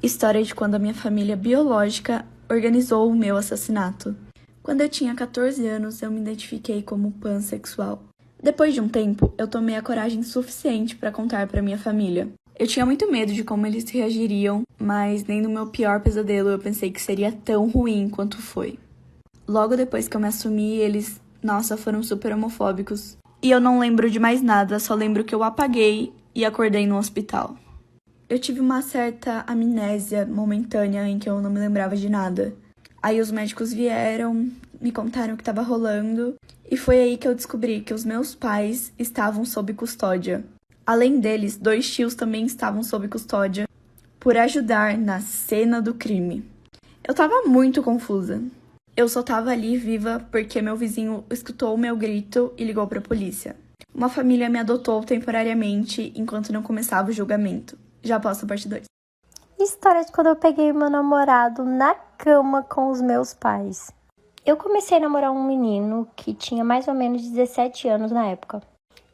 História de quando a minha família biológica organizou o meu assassinato. Quando eu tinha 14 anos, eu me identifiquei como pansexual. Depois de um tempo, eu tomei a coragem suficiente para contar para minha família. Eu tinha muito medo de como eles reagiriam, mas nem no meu pior pesadelo eu pensei que seria tão ruim quanto foi. Logo depois que eu me assumi, eles, foram super homofóbicos. E eu não lembro de mais nada, só lembro que eu apaguei e acordei no hospital. Eu tive uma certa amnésia momentânea em que eu não me lembrava de nada. Aí os médicos vieram, me contaram o que estava rolando, e foi aí que eu descobri que os meus pais estavam sob custódia. Além deles, 2 tios também estavam sob custódia por ajudar na cena do crime. Eu tava muito confusa. Eu só tava ali viva porque meu vizinho escutou o meu grito e ligou pra polícia. Uma família me adotou temporariamente enquanto não começava o julgamento. Já posso a parte 2. História de quando eu peguei meu namorado na cama com os meus pais. Eu comecei a namorar um menino que tinha mais ou menos 17 anos na época.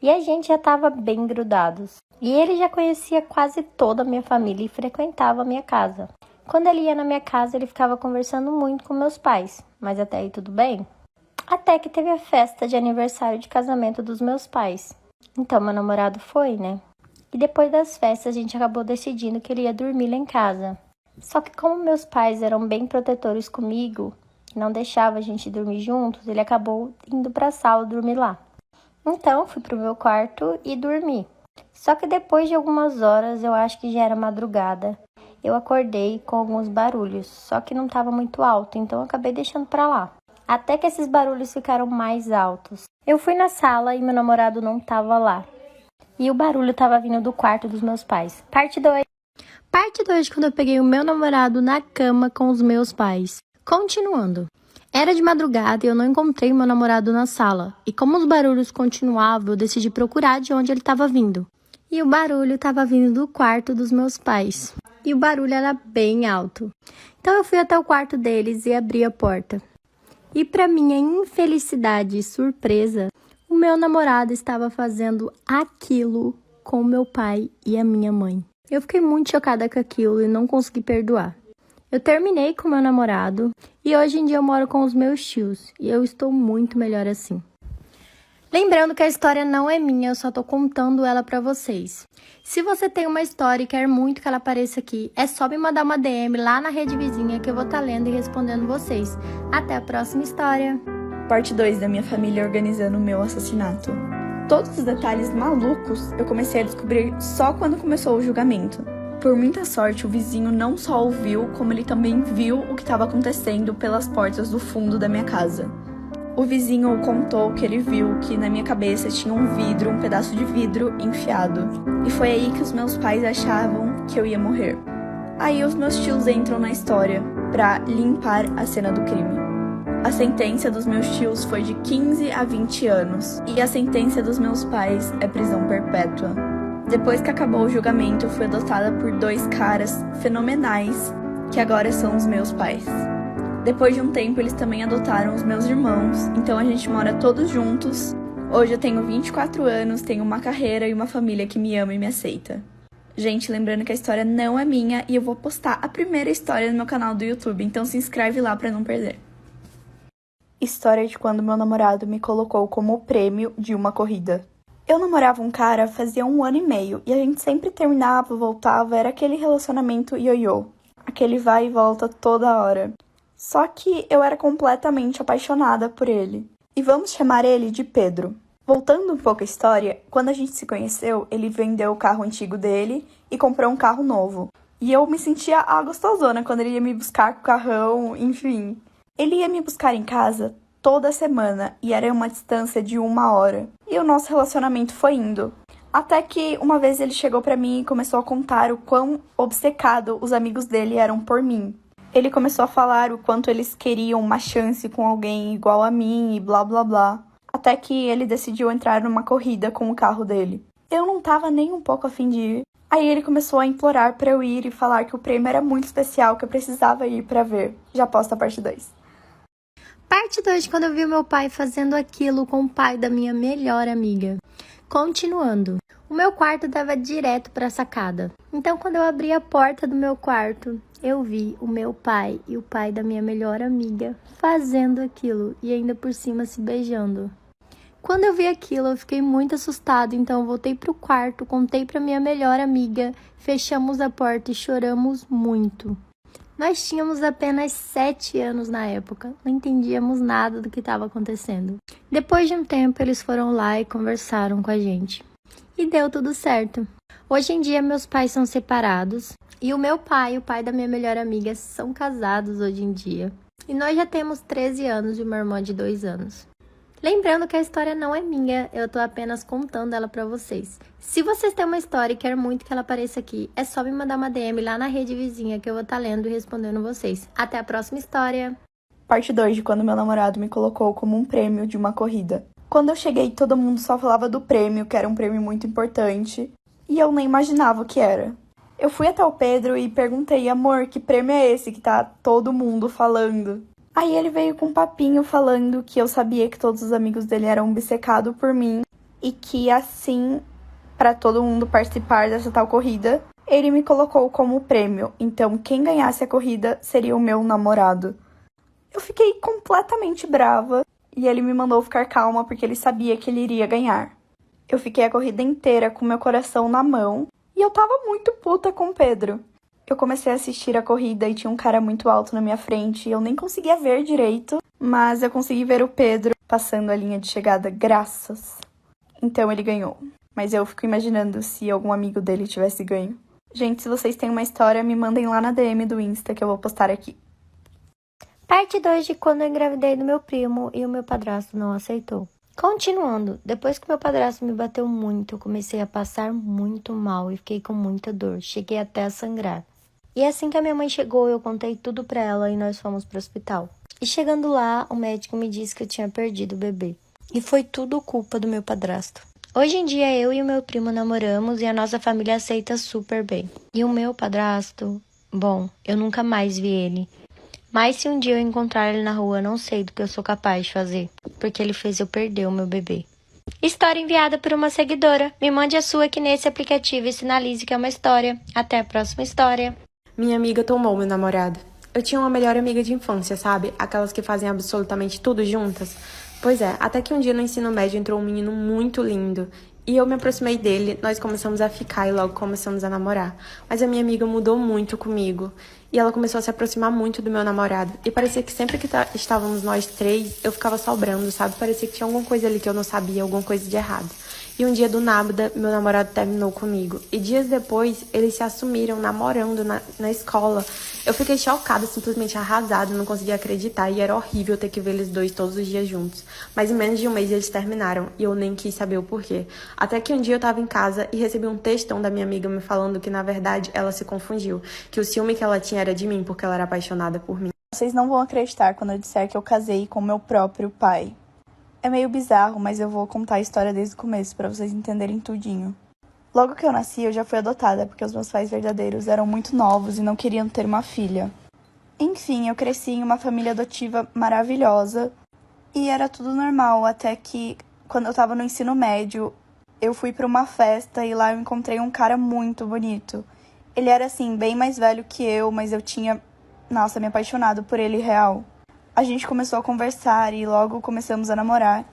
E a gente já estava bem grudados. E ele já conhecia quase toda a minha família e frequentava a minha casa. Quando ele ia na minha casa, ele ficava conversando muito com meus pais. Mas até aí tudo bem. Até que teve a festa de aniversário de casamento dos meus pais. Então meu namorado foi, né? E depois das festas, a gente acabou decidindo que ele ia dormir lá em casa. Só que como meus pais eram bem protetores comigo, não deixavam a gente dormir juntos, ele acabou indo para a sala dormir lá. Então, fui pro meu quarto e dormi. Só que depois de algumas horas, eu acho que já era madrugada, eu acordei com alguns barulhos, só que não estava muito alto, então eu acabei deixando para lá. Até que esses barulhos ficaram mais altos. Eu fui na sala e meu namorado não estava lá. E o barulho estava vindo do quarto dos meus pais. Parte 2. Parte 2 de quando eu peguei o meu namorado na cama com os meus pais. Continuando. Era de madrugada e eu não encontrei o meu namorado na sala. E como os barulhos continuavam, eu decidi procurar de onde ele estava vindo. E o barulho estava vindo do quarto dos meus pais. E o barulho era bem alto. Então eu fui até o quarto deles e abri a porta. E para minha infelicidade e surpresa, o meu namorado estava fazendo aquilo com meu pai e a minha mãe. Eu fiquei muito chocada com aquilo e não consegui perdoar. Eu terminei com meu namorado e hoje em dia eu moro com os meus tios e eu estou muito melhor assim. Lembrando que a história não é minha, eu só tô contando ela pra vocês. Se você tem uma história e quer muito que ela apareça aqui, é só me mandar uma DM lá na rede vizinha que eu vou estar lendo e respondendo vocês. Até a próxima história! Parte 2 da minha família organizando o meu assassinato. Todos os detalhes malucos eu comecei a descobrir só quando começou o julgamento. Por muita sorte, o vizinho não só ouviu, como ele também viu o que estava acontecendo pelas portas do fundo da minha casa. O vizinho contou que ele viu que na minha cabeça tinha um pedaço de vidro enfiado. E foi aí que os meus pais achavam que eu ia morrer. Aí os meus tios entram na história para limpar a cena do crime. A sentença dos meus tios foi de 15 a 20 anos, e a sentença dos meus pais é prisão perpétua. Depois que acabou o julgamento, eu fui adotada por 2 caras fenomenais, que agora são os meus pais. Depois de um tempo, eles também adotaram os meus irmãos, então a gente mora todos juntos. Hoje eu tenho 24 anos, tenho uma carreira e uma família que me ama e me aceita. Gente, lembrando que a história não é minha e eu vou postar a primeira história no meu canal do YouTube, então se inscreve lá pra não perder. História de quando meu namorado me colocou como prêmio de uma corrida. Eu namorava um cara fazia 1 ano e meio e a gente sempre terminava, voltava, era aquele relacionamento ioiô. Aquele vai e volta toda hora. Só que eu era completamente apaixonada por ele. E vamos chamar ele de Pedro. Voltando um pouco à história, quando a gente se conheceu, ele vendeu o carro antigo dele e comprou um carro novo. E eu me sentia a gostosona quando ele ia me buscar com o carrão, enfim. Ele ia me buscar em casa toda semana e era uma distância de 1 hora. E o nosso relacionamento foi indo. Até que uma vez ele chegou pra mim e começou a contar o quão obcecado os amigos dele eram por mim. Ele começou a falar o quanto eles queriam uma chance com alguém igual a mim e blá blá blá. Até que ele decidiu entrar numa corrida com o carro dele. Eu não tava nem um pouco a fim de ir. Aí ele começou a implorar pra eu ir e falar que o prêmio era muito especial, que eu precisava ir pra ver. Já posto a parte 2. Parte 2 de quando eu vi meu pai fazendo aquilo com o pai da minha melhor amiga. Continuando, o meu quarto dava direto para a sacada. Então, quando eu abri a porta do meu quarto, eu vi o meu pai e o pai da minha melhor amiga fazendo aquilo e ainda por cima se beijando. Quando eu vi aquilo, eu fiquei muito assustada, então eu voltei pro quarto, contei pra minha melhor amiga, fechamos a porta e choramos muito. Nós tínhamos apenas 7 anos na época, não entendíamos nada do que estava acontecendo. Depois de um tempo, eles foram lá e conversaram com a gente. E deu tudo certo. Hoje em dia, meus pais são separados e o meu pai e o pai da minha melhor amiga são casados hoje em dia. E nós já temos 13 anos e uma irmã de 2 anos. Lembrando que a história não é minha, eu tô apenas contando ela pra vocês. Se vocês têm uma história e querem muito que ela apareça aqui, é só me mandar uma DM lá na rede vizinha que eu vou estar lendo e respondendo vocês. Até a próxima história! Parte 2 de quando meu namorado me colocou como um prêmio de uma corrida. Quando eu cheguei, todo mundo só falava do prêmio, que era um prêmio muito importante, e eu nem imaginava o que era. Eu fui até o Pedro e perguntei, amor, que prêmio é esse que tá todo mundo falando? Aí ele veio com um papinho falando que eu sabia que todos os amigos dele eram obcecados por mim e que assim, para todo mundo participar dessa tal corrida, ele me colocou como prêmio. Então, quem ganhasse a corrida seria o meu namorado. Eu fiquei completamente brava e ele me mandou ficar calma porque ele sabia que ele iria ganhar. Eu fiquei a corrida inteira com meu coração na mão e eu tava muito puta com o Pedro. Eu comecei a assistir a corrida e tinha um cara muito alto na minha frente e eu nem conseguia ver direito, mas eu consegui ver o Pedro passando a linha de chegada, graças. Então ele ganhou. Mas eu fico imaginando se algum amigo dele tivesse ganho. Gente, se vocês têm uma história, me mandem lá na DM do Insta que eu vou postar aqui. Parte 2 de quando eu engravidei do meu primo e o meu padrasto não aceitou. Continuando, depois que meu padrasto me bateu muito, eu comecei a passar muito mal e fiquei com muita dor. Cheguei até a sangrar. E assim que a minha mãe chegou, eu contei tudo pra ela e nós fomos pro hospital. E chegando lá, o médico me disse que eu tinha perdido o bebê. E foi tudo culpa do meu padrasto. Hoje em dia, eu e o meu primo namoramos e a nossa família aceita super bem. E o meu padrasto, bom, eu nunca mais vi ele. Mas se um dia eu encontrar ele na rua, eu não sei do que eu sou capaz de fazer, porque ele fez eu perder o meu bebê. História enviada por uma seguidora. Me mande a sua aqui nesse aplicativo e sinalize que é uma história. Até a próxima história. Minha amiga tomou meu namorado. Eu tinha uma melhor amiga de infância, sabe? Aquelas que fazem absolutamente tudo juntas. Pois é, até que um dia no ensino médio entrou um menino muito lindo. E eu me aproximei dele, nós começamos a ficar e logo começamos a namorar. Mas a minha amiga mudou muito comigo. E ela começou a se aproximar muito do meu namorado. E parecia que sempre que estávamos nós três, eu ficava sobrando, sabe? Parecia que tinha alguma coisa ali que eu não sabia, alguma coisa de errado. E um dia do nada, meu namorado terminou comigo. E dias depois, eles se assumiram namorando na escola. Eu fiquei chocada, simplesmente arrasada, não conseguia acreditar. E era horrível ter que ver eles dois todos os dias juntos. Mas em menos de um mês eles terminaram e eu nem quis saber o porquê. Até que um dia eu tava em casa e recebi um textão da minha amiga me falando que, na verdade, ela se confundiu. Que o ciúme que ela tinha era de mim, porque ela era apaixonada por mim. Vocês não vão acreditar quando eu disser que eu casei com meu próprio pai. É meio bizarro, mas eu vou contar a história desde o começo pra vocês entenderem tudinho. Logo que eu nasci, eu já fui adotada, porque os meus pais verdadeiros eram muito novos e não queriam ter uma filha. Enfim, eu cresci em uma família adotiva maravilhosa e era tudo normal, até que quando eu tava no ensino médio, eu fui pra uma festa e lá eu encontrei um cara muito bonito. Ele era assim, bem mais velho que eu, mas eu tinha, nossa, me apaixonado por ele real. A gente começou a conversar e logo começamos a namorar.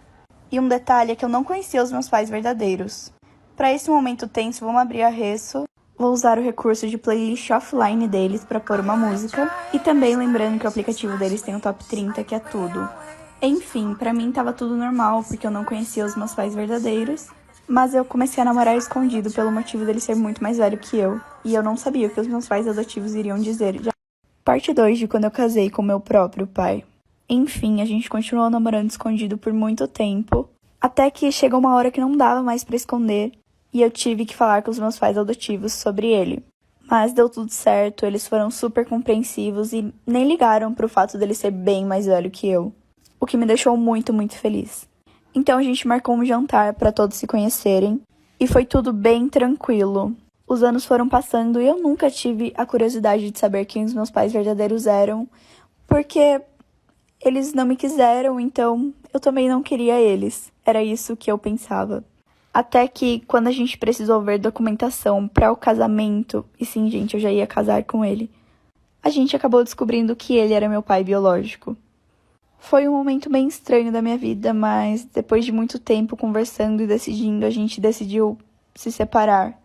E um detalhe é que eu não conhecia os meus pais verdadeiros. Para esse momento tenso, vamos abrir a Resso. Vou usar o recurso de playlist offline deles para pôr uma música. E também lembrando que o aplicativo deles tem o top 30, que é tudo. Enfim, pra mim tava tudo normal, porque eu não conhecia os meus pais verdadeiros. Mas eu comecei a namorar escondido pelo motivo dele ser muito mais velho que eu. E eu não sabia o que os meus pais adotivos iriam dizer. Parte 2 de quando eu casei com meu próprio pai. Enfim, a gente continuou namorando escondido por muito tempo, até que chegou uma hora que não dava mais pra esconder, e eu tive que falar com os meus pais adotivos sobre ele. Mas deu tudo certo, eles foram super compreensivos e nem ligaram pro fato dele ser bem mais velho que eu, o que me deixou muito, muito feliz. Então a gente marcou um jantar pra todos se conhecerem, e foi tudo bem tranquilo. Os anos foram passando e eu nunca tive a curiosidade de saber quem os meus pais verdadeiros eram, porque eles não me quiseram, então eu também não queria eles. Era isso que eu pensava. Até que, quando a gente precisou ver documentação para o casamento, e sim, gente, eu já ia casar com ele, a gente acabou descobrindo que ele era meu pai biológico. Foi um momento bem estranho da minha vida, mas depois de muito tempo conversando e decidindo, a gente decidiu se separar,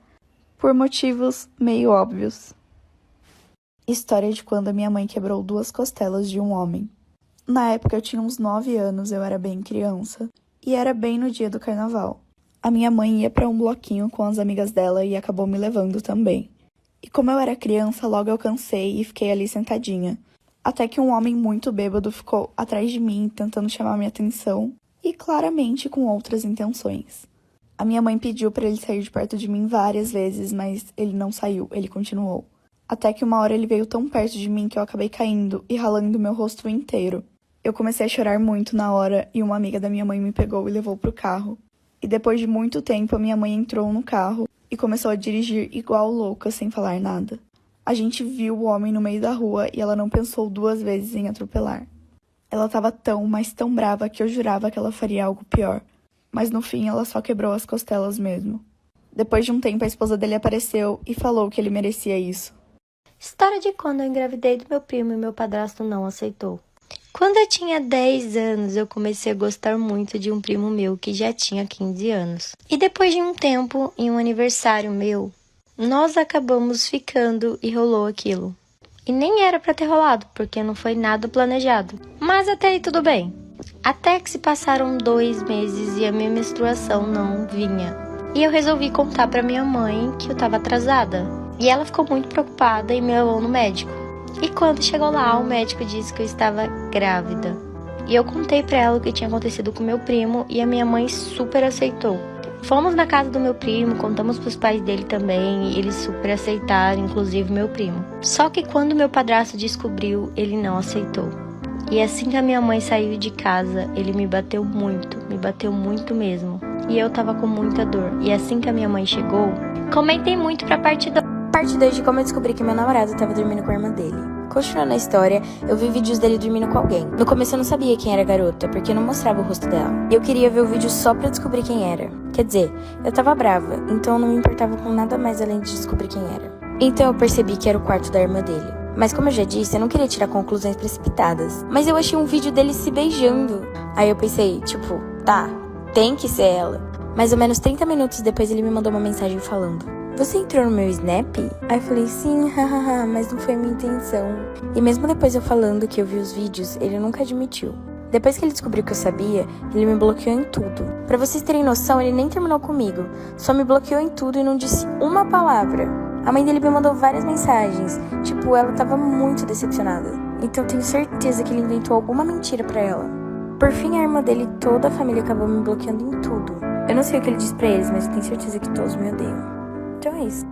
por motivos meio óbvios. História de quando a minha mãe quebrou 2 costelas de um homem. Na época eu tinha uns 9 anos, eu era bem criança, e era bem no dia do carnaval. A minha mãe ia para um bloquinho com as amigas dela e acabou me levando também. E como eu era criança, logo eu cansei e fiquei ali sentadinha. Até que um homem muito bêbado ficou atrás de mim, tentando chamar minha atenção, e claramente com outras intenções. A minha mãe pediu para ele sair de perto de mim várias vezes, mas ele não saiu, ele continuou. Até que uma hora ele veio tão perto de mim que eu acabei caindo e ralando meu rosto inteiro. Eu comecei a chorar muito na hora e uma amiga da minha mãe me pegou e levou pro carro. E depois de muito tempo, a minha mãe entrou no carro e começou a dirigir igual louca, sem falar nada. A gente viu o homem no meio da rua e ela não pensou 2 vezes em atropelar. Ela estava tão, mas tão brava que eu jurava que ela faria algo pior. Mas no fim, ela só quebrou as costelas mesmo. Depois de um tempo, a esposa dele apareceu e falou que ele merecia isso. História de quando eu engravidei do meu primo e meu padrasto não aceitou. Quando eu tinha 10 anos, eu comecei a gostar muito de um primo meu que já tinha 15 anos. E depois de um tempo, em um aniversário meu, nós acabamos ficando e rolou aquilo. E nem era pra ter rolado, porque não foi nada planejado. Mas até aí tudo bem. Até que se passaram 2 meses e a minha menstruação não vinha. E eu resolvi contar pra minha mãe que eu tava atrasada. E ela ficou muito preocupada e me levou no médico. E quando chegou lá, o médico disse que eu estava grávida. E eu contei pra ela o que tinha acontecido com meu primo e a minha mãe super aceitou. Fomos na casa do meu primo, contamos pros pais dele também e eles super aceitaram, inclusive meu primo. Só que quando meu padrasto descobriu, ele não aceitou. E assim que a minha mãe saiu de casa, ele me bateu muito mesmo. E eu tava com muita dor. E assim que a minha mãe chegou, comentei muito pra parte 2 de como eu descobri que meu namorado tava dormindo com a irmã dele. Continuando a história, eu vi vídeos dele dormindo com alguém. No começo eu não sabia quem era a garota, porque não mostrava o rosto dela. E eu queria ver o vídeo só pra descobrir quem era. Quer dizer, eu tava brava, então eu não me importava com nada mais além de descobrir quem era. Então eu percebi que era o quarto da irmã dele. Mas como eu já disse, eu não queria tirar conclusões precipitadas. Mas eu achei um vídeo deles se beijando. Aí eu pensei, tipo, tá, tem que ser ela. Mais ou menos 30 minutos depois ele me mandou uma mensagem falando: "Você entrou no meu Snap?" Aí eu falei, sim, hahaha, mas não foi minha intenção. E mesmo depois eu falando que eu vi os vídeos, ele nunca admitiu. Depois que ele descobriu que eu sabia, ele me bloqueou em tudo. Pra vocês terem noção, ele nem terminou comigo. Só me bloqueou em tudo e não disse uma palavra. A mãe dele me mandou várias mensagens. Tipo, ela tava muito decepcionada. Então eu tenho certeza que ele inventou alguma mentira pra ela. Por fim, a irmã dele e toda a família acabou me bloqueando em tudo. Eu não sei o que ele disse pra eles, mas eu tenho certeza que todos me odeiam. Então é isso.